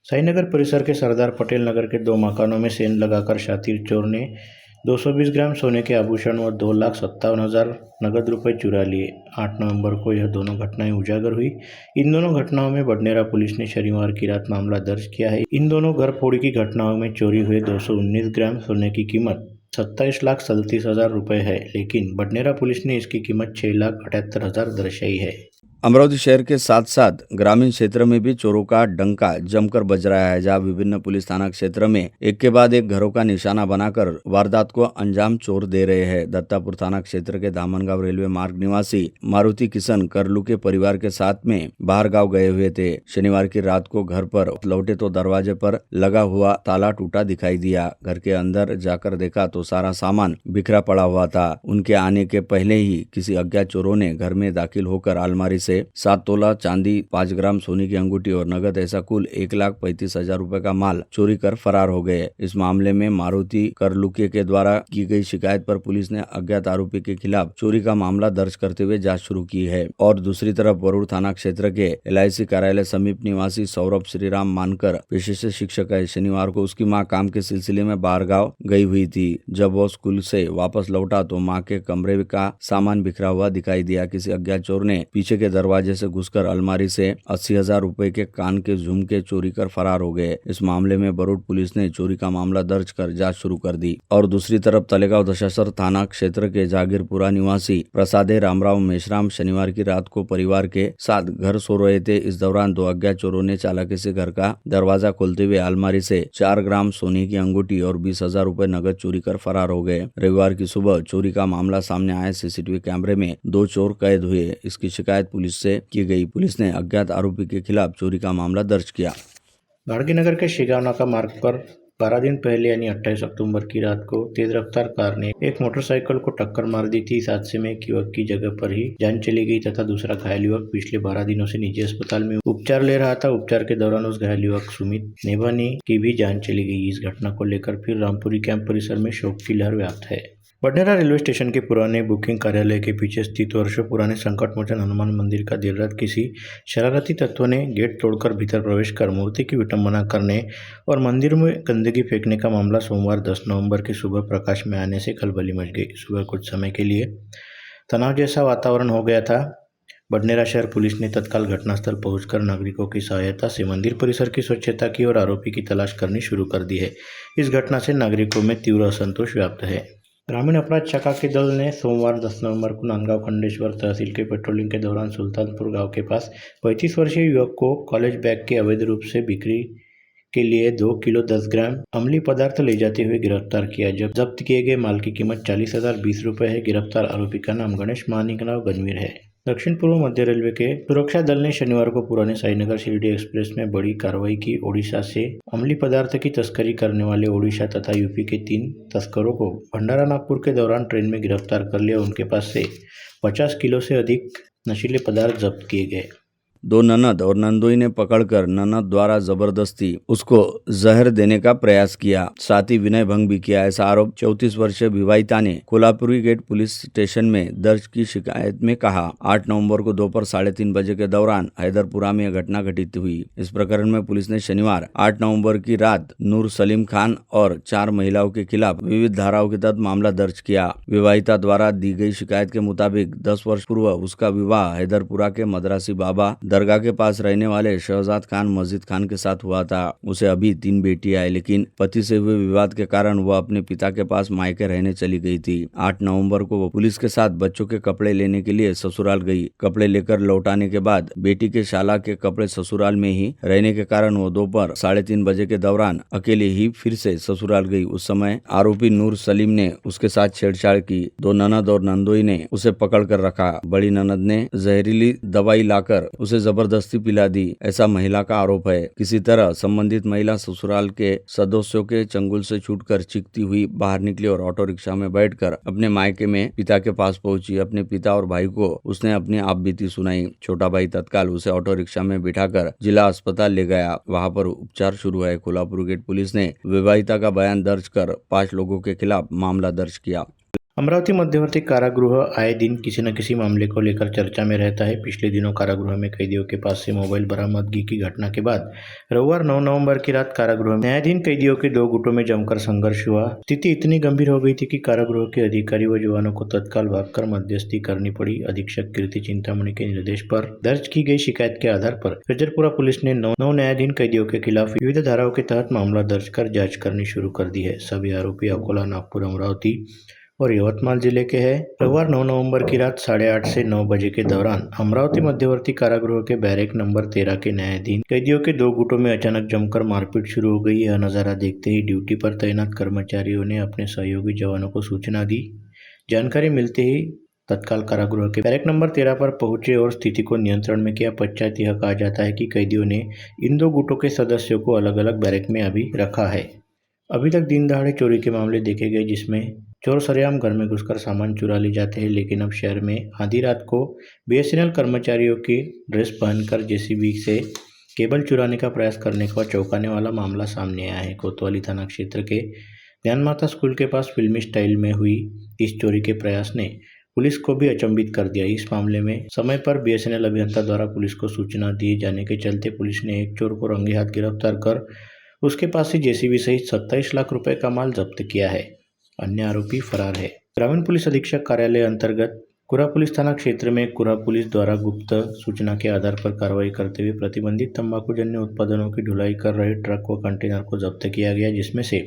साईनगर परिसर के सरदार पटेल नगर के 2 मकानों में सेंध लगाकर शातिर चोर ने 220 ग्राम सोने के आभूषण व 2,57,000 नगद रुपए चुरा लिए। 8 नवंबर को यह दोनों घटनाएं उजागर हुई। इन दोनों घटनाओं में बडनेरा पुलिस ने शनिवार की रात मामला दर्ज किया है। इन दोनों घर फोड़ी की घटनाओं में चोरी हुए 219 ग्राम सोने की कीमत 27,37,000 रुपए है, लेकिन बडनेरा पुलिस ने इसकी कीमत 6,78,000 दर्शाई है। अमरावती शहर के साथ साथ ग्रामीण क्षेत्र में भी चोरों का डंका जमकर बज रहा है, जहां विभिन्न पुलिस थाना क्षेत्र में एक के बाद एक घरों का निशाना बनाकर वारदात को अंजाम चोर दे रहे हैं। दत्तापुर थाना क्षेत्र के दामनगांव रेलवे मार्ग निवासी मारुति किशन करलू के परिवार के साथ में बाहर गांव गए हुए थे। शनिवार की रात को घर पर लौटे तो दरवाजे पर लगा हुआ ताला टूटा दिखाई दिया। घर के अंदर जाकर देखा तो सारा सामान बिखरा पड़ा हुआ था। उनके आने के पहले ही किसी अज्ञात चोरों ने घर में दाखिल होकर अलमारी से 7 तोला चांदी, 5 ग्राम सोने की अंगूठी और नगद ऐसा कुल 1,35,000 रुपए का माल चोरी कर फरार हो गए। इस मामले में मारुति करलुके के द्वारा की गई शिकायत पर पुलिस ने अज्ञात आरोपी के खिलाफ चोरी का मामला दर्ज करते हुए जांच शुरू की है। और दूसरी तरफ वरुण थाना क्षेत्र के LIC कार्यालय समीप निवासी सौरभ श्रीराम मानकर पेशे से शिक्षक है। शनिवार को उसकी मां काम के सिलसिले में बाहर गाँव गई हुई थी। जब वो स्कूल से वापस लौटा तो मां के कमरे का सामान बिखरा हुआ दिखाई दिया। किसी अज्ञात चोर ने पीछे के दरवाजे से घुसकर अलमारी से 80,000 रुपए के कान के झुमके चोरी कर फरार हो गए। इस मामले में बरूड पुलिस ने चोरी का मामला दर्ज कर जांच शुरू कर दी। और दूसरी तरफ तलेगांव दशासर थाना क्षेत्र के जागीरपुरा निवासी प्रसादे रामराव मेश्राम शनिवार की रात को परिवार के साथ घर सो रहे थे। इस दौरान 2 अज्ञात चोरों ने चालाकी से घर का दरवाजा खोलते हुए अलमारी से 4 ग्राम सोने की अंगूठी और 20,000 रुपए नगद चोरी कर फरार हो गए। रविवार की सुबह चोरी का मामला सामने आया। CCTV कैमरे में 2 चोर कैद हुए। इसकी शिकायत पुलिस से की गई। पुलिस ने अज्ञात आरोपी के खिलाफ चोरी का मामला दर्ज किया। गाड़गीनगर के शिगाव नाका मार्ग पर 12 दिन पहले यानी 28 अक्टूबर की रात को तेज रफ्तार कार ने एक मोटरसाइकिल को टक्कर मार दी थी। इस हादसे में एक युवक की जगह पर ही जान चली गई तथा दूसरा घायल युवक पिछले 12 दिनों से निजी अस्पताल में उपचार ले रहा था। उपचार के दौरान उस घायल युवक सुमित नेभानी की भी जान चली गई। इस घटना को लेकर फिर रामपुरी कैंप परिसर में शोक की लहर व्याप्त है। बडनेरा रेलवे स्टेशन के पुराने बुकिंग कार्यालय के पीछे स्थित वर्षों पुराने संकटमोचन हनुमान मंदिर का देर रात किसी शरारती तत्व ने गेट तोड़कर भीतर प्रवेश कर मूर्ति की विटंबना करने और मंदिर में गंदगी फेंकने का मामला सोमवार 10 नवंबर की सुबह प्रकाश में आने से खलबली मच गई। सुबह कुछ समय के लिए तनाव जैसा वातावरण हो गया था। बडनेरा शहर पुलिस ने तत्काल घटनास्थल पहुंचकर नागरिकों की सहायता से मंदिर परिसर की स्वच्छता की और आरोपी की तलाश करनी शुरू कर दी है। इस घटना से नागरिकों में तीव्र असंतोष व्याप्त है। ग्रामीण अपराध शाखा के दल ने सोमवार 10 नवंबर को नांदगांव खंडेश्वर तहसील के पेट्रोलिंग के दौरान सुल्तानपुर गांव के पास 35 वर्षीय युवक को कॉलेज बैग के अवैध रूप से बिक्री के लिए 2 किलो 10 ग्राम अम्लीय पदार्थ ले जाते हुए गिरफ्तार किया। जब्त किए गए माल की कीमत 40,020 रुपये है। गिरफ्तार आरोपी का नाम गणेश महानिकराव गणवीर है। दक्षिण पूर्व मध्य रेलवे के सुरक्षा दल ने शनिवार को पुराने साईनगर शिरडी एक्सप्रेस में बड़ी कार्रवाई की। ओडिशा से अम्लीय पदार्थ की तस्करी करने वाले ओडिशा तथा यूपी के 3 तस्करों को भंडारा नागपुर के दौरान ट्रेन में गिरफ्तार कर लिया। उनके पास से 50 किलो से अधिक नशीले पदार्थ जब्त किए गए। 2 ननद और नंदोई ने पकड़कर ननद द्वारा जबरदस्ती उसको जहर देने का प्रयास किया, साथ ही विनय भंग भी किया। ऐसा आरोप 34 वर्षीय विवाहिता ने कोल्हापुरी गेट पुलिस स्टेशन में दर्ज की शिकायत में कहा। 8 नवंबर को दोपहर 3:30 बजे के दौरान हैदरपुरा में यह घटना घटित हुई। इस प्रकरण में पुलिस ने शनिवार 8 नवंबर की रात नूर सलीम खान और 4 महिलाओं के खिलाफ विविध धाराओं के तहत मामला दर्ज किया। विवाहिता द्वारा दी गई शिकायत के मुताबिक 10 वर्ष पूर्व उसका विवाह हैदरपुरा के मद्रासी बाबा दरगाह के पास रहने वाले शहजाद खान मस्जिद खान के साथ हुआ था। उसे अभी 3 बेटियां हैं, लेकिन पति से हुए विवाद के कारण वह अपने पिता के पास मायके रहने चली गई थी। 8 नवंबर को वो पुलिस के साथ बच्चों के कपड़े लेने के लिए ससुराल गई। कपड़े लेकर लौटाने के बाद बेटी के शाला के कपड़े ससुराल में ही रहने के कारण वो दोपहर 3:30 बजे के दौरान अकेले ही फिर से ससुराल गई। उस समय आरोपी नूर सलीम ने उसके साथ छेड़छाड़ की। 2 ननद और नंदोई ने उसे पकड़ कर रखा। बड़ी ननद ने जहरीली दवाई लाकर उसे जबरदस्ती पिला दी, ऐसा महिला का आरोप है। किसी तरह संबंधित महिला ससुराल के सदस्यों के चंगुल से छूटकर चीखती हुई बाहर निकली और ऑटो रिक्शा में बैठकर अपने मायके में पिता के पास पहुंची। अपने पिता और भाई को उसने अपनी आप बीती सुनाई। छोटा भाई तत्काल उसे ऑटो रिक्शा में बिठाकर जिला अस्पताल ले गया। वहां पर उपचार शुरू है। कोल्हापुर गेट पुलिस ने विवाहिता का बयान दर्ज कर 5 लोगों के खिलाफ मामला दर्ज किया। अमरावती मध्यवर्ती कारागृह आए दिन किसी न किसी मामले को लेकर चर्चा में रहता है। पिछले दिनों कारागृह में कैदियों के पास से मोबाइल बरामदगी की घटना के बाद रविवार 9 नवंबर की रात कारागृह में न्यायाधीन कैदियों के दो गुटों में जमकर संघर्ष हुआ। स्थिति इतनी गंभीर हो गई थी कि कारागृह के अधिकारी व जवानों को तत्काल भागकर मध्यस्थी करनी पड़ी। अधीक्षक कीर्ति चिंतामणि के निर्देश पर दर्ज की गई शिकायत के आधार पर रजरपुरा पुलिस ने 9 न्यायाधीन कैदियों के खिलाफ विविध धाराओं के तहत मामला दर्ज कर जाँच करनी शुरू कर दी है। सभी आरोपी अकोला, नागपुर, अमरावती और यवतमाल जिले के हैं। रविवार 9 नवंबर की रात 8:30 से 9 बजे के दौरान अमरावती मध्यवर्ती कारागृह के बैरक नंबर 13 के न्यायाधीन कैदियों के दो गुटों में अचानक जमकर मारपीट शुरू हो गई। यह नजारा देखते ही ड्यूटी पर तैनात कर्मचारियों ने अपने सहयोगी जवानों को सूचना दी। जानकारी मिलते ही तत्काल कारागृह के बैरक नंबर 13 पर पहुंचे और स्थिति को नियंत्रण में किया। पश्चात यह कहा जाता है कि कैदियों ने इन दो गुटों के सदस्यों को अलग अलग बैरक में अभी रखा है। अभी तक दिन दहाड़े चोरी के मामले देखे गए जिसमें चोर सरेआम घर में घुसकर सामान चुरा ले जाते हैं, लेकिन अब शहर में आधी रात को बीएसएनएल कर्मचारियों की ड्रेस पहनकर जेसीबी से केबल चुराने का प्रयास करने का चौंकाने वाला मामला सामने आया है। कोतवाली थाना क्षेत्र के ज्ञानमाता स्कूल के पास फिल्मी स्टाइल में हुई इस चोरी के प्रयास ने पुलिस को भी अचंभित कर दिया। इस मामले में समय पर बीएसएनएल अभियंता द्वारा पुलिस को सूचना दिए जाने के चलते पुलिस ने एक चोर को रंगे हाथ गिरफ्तार कर उसके पास से जेसीबी सहित 27 लाख रुपए का माल जब्त किया है। अन्य आरोपी फरार है। ग्रामीण पुलिस अधीक्षक कार्यालय अंतर्गत कुरा पुलिस थाना क्षेत्र में कुरा पुलिस द्वारा गुप्त सूचना के आधार पर कार्रवाई करते हुए प्रतिबंधित तंबाकूजन्य उत्पादनों की ढुलाई कर रहे ट्रक व कंटेनर को जब्त किया गया, जिसमें से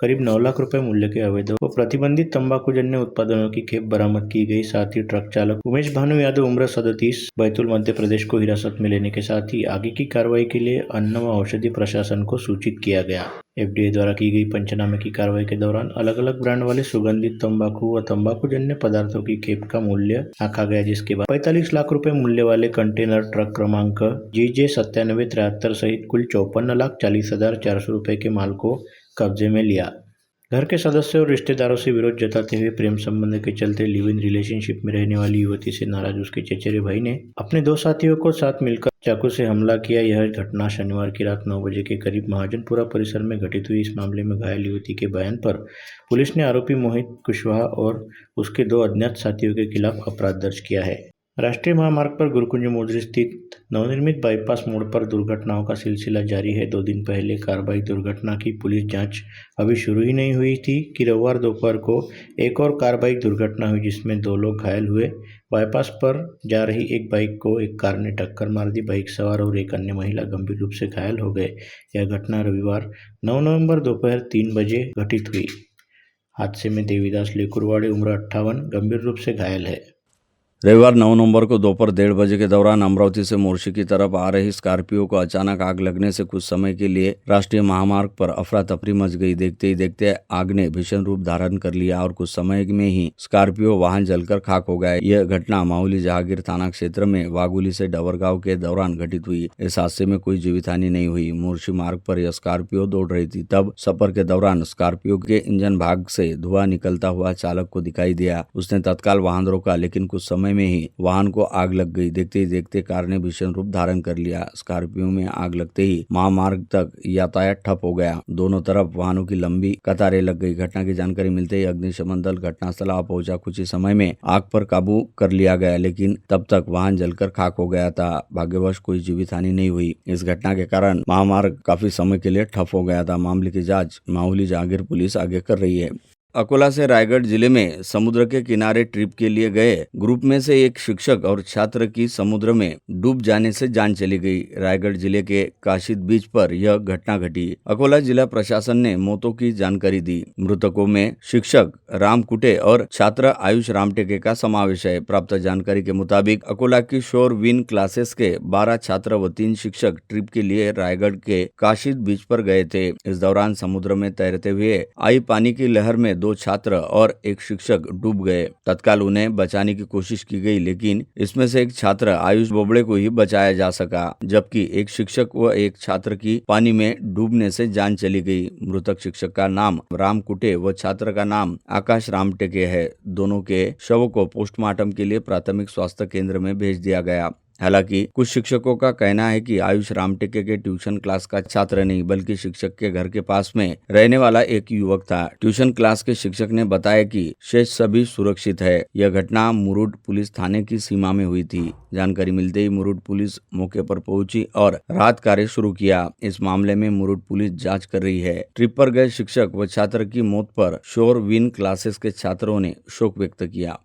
करीब 9 लाख रुपए मूल्य के अवैध व प्रतिबंधित तंबाकूजन्य उत्पादनों की खेप बरामद की गई। साथ ही ट्रक चालक उमेश भानु यादव उम्र 37 बैतूल मध्य प्रदेश को हिरासत में लेने के साथ ही आगे की कार्रवाई के लिए अन्न व औषधि प्रशासन को सूचित किया गया। एफडीए द्वारा की गई पंचनामे की कार्रवाई के दौरान अलग अलग ब्रांड वाले सुगंधित तंबाकू व तंबाकूजन्य पदार्थों की खेप का मूल्य आंका गया, जिसके बाद 45 लाख रुपए मूल्य वाले कंटेनर ट्रक क्रमांक GJ 9773 सहित कुल 54,40,400 रुपए के माल को कब्जे में लिया। घर के सदस्यों और रिश्तेदारों से विरोध जताते हुए प्रेम संबंध के चलते लिव इन रिलेशनशिप में रहने वाली युवती से नाराज उसके चचेरे भाई ने अपने दो साथियों को साथ मिलकर चाकू से हमला किया। यह घटना शनिवार की रात 9 बजे के करीब महाजनपुरा परिसर में घटित हुई। इस मामले में घायल युवती के बयान पर पुलिस ने आरोपी मोहित कुशवाहा और उसके दो अज्ञात साथियों के खिलाफ अपराध दर्ज किया है। राष्ट्रीय महामार्ग पर गुरुकुंज मोजरी स्थित नवनिर्मित बाईपास मोड़ पर दुर्घटनाओं का सिलसिला जारी है। 2 दिन पहले कार बाइक दुर्घटना की पुलिस जांच अभी शुरू ही नहीं हुई थी कि रविवार दोपहर को एक और कार बाइक दुर्घटना हुई, जिसमें 2 लोग घायल हुए। बाईपास पर जा रही एक बाइक को एक कार ने टक्कर मार दी। बाइक सवार और एक अन्य महिला गंभीर रूप से घायल हो गए। यह घटना रविवार 9 नवंबर दोपहर 3 बजे घटित हुई। हादसे में देवीदास लेकुरवाड़े उम्र 58 गंभीर रूप से घायल है। रविवार 9 नवंबर को दोपहर 1:30 बजे के दौरान अमरावती से मोर्शी की तरफ आ रही स्कॉर्पियो को अचानक आग लगने से कुछ समय के लिए राष्ट्रीय महामार्ग पर अफरा तफरी मच गई। देखते ही देखते आग ने भीषण रूप धारण कर लिया और कुछ समय में ही स्कॉर्पियो वाहन जलकर खाक हो गया। यह घटना माहुली जहांगीर थाना क्षेत्र में वागुली से डबरगांव के दौरान घटित हुई। इस हादसे में कोई जीवितहानि नहीं हुई। मोर्शी मार्ग पर यह स्कॉर्पियो दौड़ रही थी, तब सफर के दौरान स्कॉर्पियो के इंजन भाग से धुआं निकलता हुआ चालक को दिखाई दिया। उसने तत्काल वाहन रोका, लेकिन कुछ समय में ही वाहन को आग लग गई। देखते ही देखते कार ने भीषण रूप धारण कर लिया। स्कॉर्पियो में आग लगते ही महामार्ग तक यातायात ठप हो गया। दोनों तरफ वाहनों की लंबी कतारें लग गई। घटना की जानकारी मिलते ही अग्निशमन दल घटनास्थल आ पहुंचा। कुछ ही समय में आग पर काबू कर लिया गया, लेकिन तब तक वाहन जलकर खाक हो गया था। भाग्यवश कोई जीवितहानि नहीं हुई। इस घटना के कारण महामार्ग काफी समय के लिए ठप हो गया था। मामले की जाँच माहुली जहांगीर पुलिस आगे कर रही है। अकोला से रायगढ़ जिले में समुद्र के किनारे ट्रिप के लिए गए ग्रुप में से एक शिक्षक और छात्र की समुद्र में डूब जाने से जान चली गई। रायगढ़ जिले के काशिद बीच पर यह घटना घटी। अकोला जिला प्रशासन ने मौतों की जानकारी दी। मृतकों में शिक्षक राम कुटे और छात्र आयुष रामटेके का समावेश है। प्राप्त जानकारी के मुताबिक अकोला की शोर विन क्लासेस के 12 छात्र व 3 शिक्षक ट्रिप के लिए रायगढ़ के काशिद बीच पर गए थे। इस दौरान समुद्र में तैरते हुए आई पानी की लहर में 2 छात्र और एक शिक्षक डूब गए। तत्काल उन्हें बचाने की कोशिश की गई, लेकिन इसमें से एक छात्र आयुष बोबड़े को ही बचाया जा सका, जबकि एक शिक्षक व एक छात्र की पानी में डूबने से जान चली गई। मृतक शिक्षक का नाम राम कुटे व छात्र का नाम आकाश रामटेके है। दोनों के शवों को पोस्टमार्टम के लिए प्राथमिक स्वास्थ्य केंद्र में भेज दिया गया। हालांकि कुछ शिक्षकों का कहना है कि आयुष रामटेके के ट्यूशन क्लास का छात्र नहीं बल्कि शिक्षक के घर के पास में रहने वाला एक युवक था। ट्यूशन क्लास के शिक्षक ने बताया कि शेष सभी सुरक्षित है। यह घटना मुरुड पुलिस थाने की सीमा में हुई थी। जानकारी मिलते ही मुरुड पुलिस मौके पर पहुंची और राहत कार्य शुरू किया। इस मामले में मुरुड पुलिस जांच कर रही है। ट्रिप पर गए शिक्षक व छात्र की मौत पर शोर विन क्लासेस के छात्रों ने शोक व्यक्त किया।